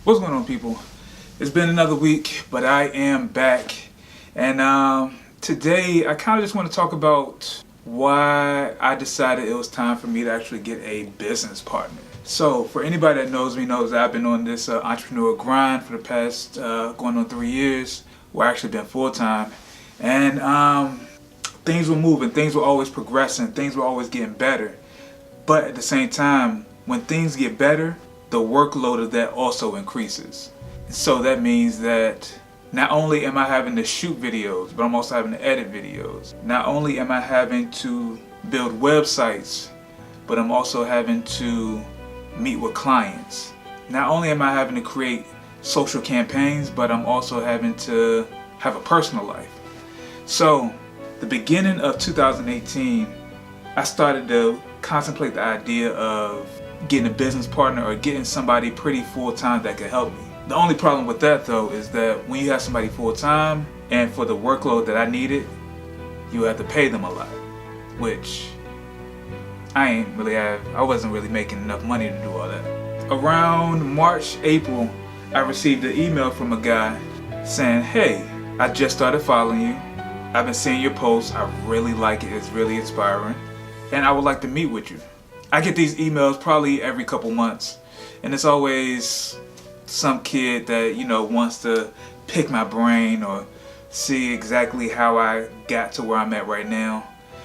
What's going on, people? It's been another week, but I am back. And today I kind of just want to talk about why I decided it was time for me to actually get a business partner. So for anybody that knows me knows that I've been on this entrepreneur grind for the past going on 3 years. Well, actually been full-time. And things were moving, things were always progressing, things were always getting better. But at the same time, when things get better, the workload of that also increases. So that means that not only am I having to shoot videos, but I'm also having to edit videos. Not only am I having to build websites, but I'm also having to meet with clients. Not only am I having to create social campaigns, but I'm also having to have a personal life. So the beginning of 2018, I started to contemplate the idea of getting a business partner or getting somebody pretty full-time that could help me. The only problem with that though is that when you have somebody full-time and for the workload that I needed, you have to pay them a lot, which I wasn't really making enough money to do all that. Around March, April, I received an email from a guy saying, "Hey, I just started following you. I've been seeing your posts. I really like it. It's really inspiring. And I would like to meet with you." I get these emails probably every couple months, and it's always some kid that, wants to pick my brain or see exactly how I got to where I'm at right now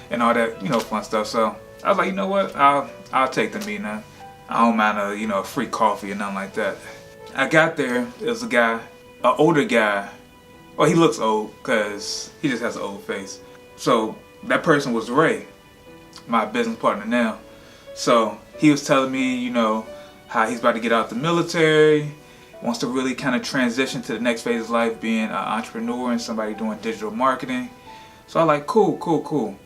and all that, fun stuff. So I was like, you know what? I'll take the meeting now. I don't mind a free coffee or nothing like that. I got there. It was a guy, an older guy. Well, he looks old because he just has an old face. So that person was Ray, my business partner now. So he was telling me, how he's about to get out the military, wants to really kind of transition to the next phase of life, being an entrepreneur and somebody doing digital marketing. So I was like, cool.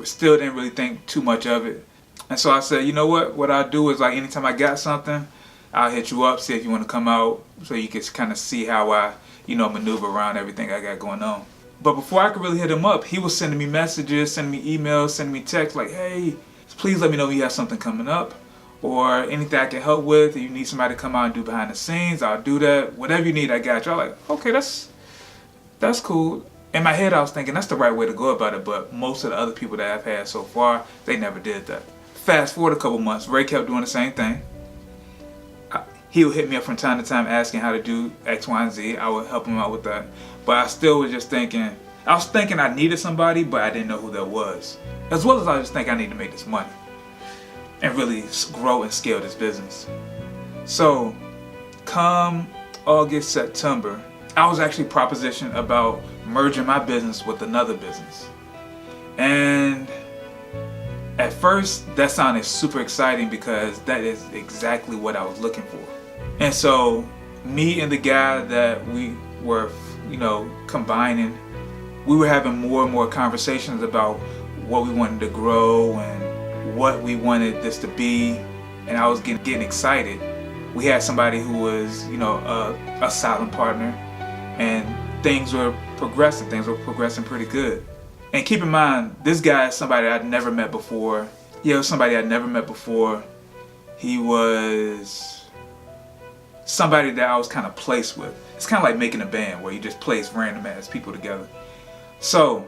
Still didn't really think too much of it. And so I said, you know what I'll do is, like, anytime I got something, I'll hit you up, see if you want to come out so you can kind of see how I, maneuver around everything I got going on. But before I could really hit him up, he was sending me messages, sending me emails, sending me texts like, "Hey, please let me know when you have something coming up or anything I can help with. If you need somebody to come out and do behind the scenes, I'll do that. Whatever you need, I got you." I'm like, okay, that's cool. In my head, I was thinking that's the right way to go about it, but most of the other people that I've had so far, they never did that. Fast forward a couple months, Ray kept doing the same thing. He would hit me up from time to time asking how to do X, Y, and Z. I would help him out with that. But I still was just thinking, I needed somebody, but I didn't know who that was. As well as I just think I need to make this money and really grow and scale this business. So come August, September, I was actually propositioned about merging my business with another business. And at first that sounded super exciting because that is exactly what I was looking for. And so me and the guy that we were, combining, we were having more and more conversations about what we wanted to grow and what we wanted this to be, and I was getting excited. We had somebody who was, a silent partner, and things were progressing pretty good. And keep in mind, this guy is somebody I'd never met before. He was somebody I'd never met before. He was somebody that I was kind of placed with. It's kind of like making a band where you just place random ass people together. So,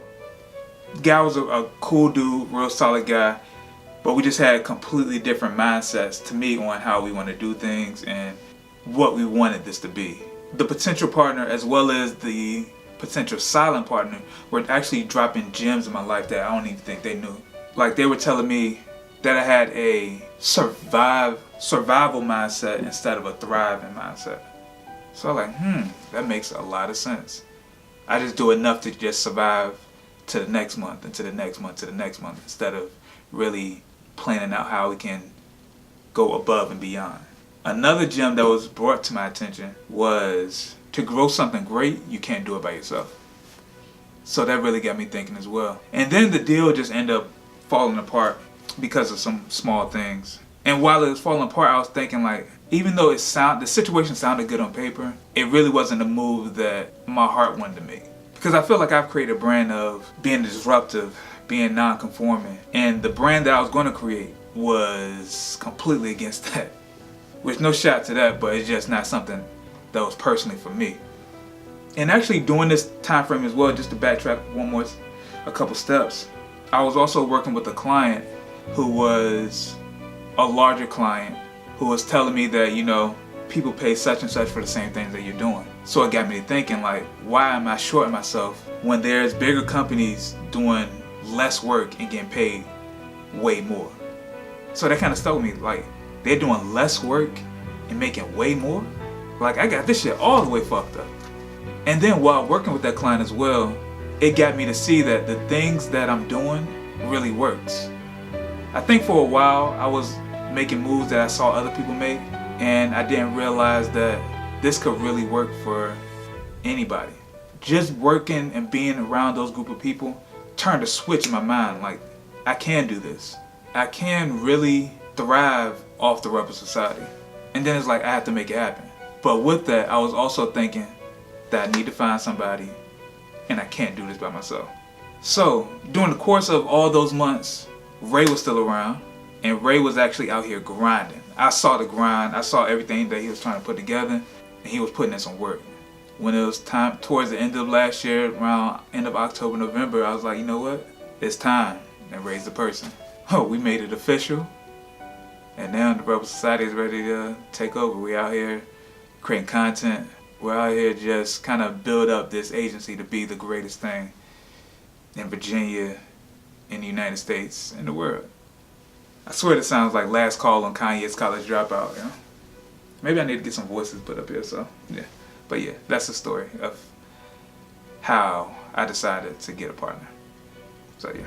guy was a cool dude, real solid guy, but we just had completely different mindsets to me on how we want to do things and what we wanted this to be. The potential partner as well as the potential silent partner were actually dropping gems in my life that I don't even think they knew. Like, they were telling me that I had a survival mindset instead of a thriving mindset. So I'm like, that makes a lot of sense. I just do enough to just survive to the next month and to the next month to the next month instead of really planning out how we can go above and beyond. Another gem that was brought to my attention was to grow something great, you can't do it by yourself. So that really got me thinking as well. And then the deal just ended up falling apart because of some small things. And while it was falling apart, I was thinking, like, even though the situation sounded good on paper, it really wasn't a move that my heart wanted to make. Because I feel like I've created a brand of being disruptive, being non-conforming. And the brand that I was going to create was completely against that. Which, no shot to that, but it's just not something that was personally for me. And actually during this time frame as well, just to backtrack a couple steps, I was also working with a client who was a larger client who was telling me that, you know, people pay such and such for the same things that you're doing. So it got me to thinking, like, why am I shorting myself when there's bigger companies doing less work and getting paid way more? So that kind of stuck with me, like, they're doing less work and making way more? Like, I got this shit all the way fucked up. And then while working with that client as well, it got me to see that the things that I'm doing really works. I think for a while I was making moves that I saw other people make, and I didn't realize that this could really work for anybody. Just working and being around those group of people turned a switch in my mind, like, I can do this. I can really thrive off the Rebel Society. And then it's like, I have to make it happen. But with that, I was also thinking that I need to find somebody, and I can't do this by myself. So during the course of all those months, Ray was still around, and Ray was actually out here grinding. I saw the grind, I saw everything that he was trying to put together, and he was putting in some work. When it was time, towards the end of last year, around end of October, November, I was like, you know what? It's time. And Ray's the person. Oh, we made it official. And now the Rebel Society is ready to take over. We out here creating content. We're out here just kind of build up this agency to be the greatest thing in Virginia, in the United States, in the world. I swear this sounds like last call on Kanye's College Dropout, you know? Maybe I need to get some voices put up here, so yeah. But yeah, that's the story of how I decided to get a partner. So yeah.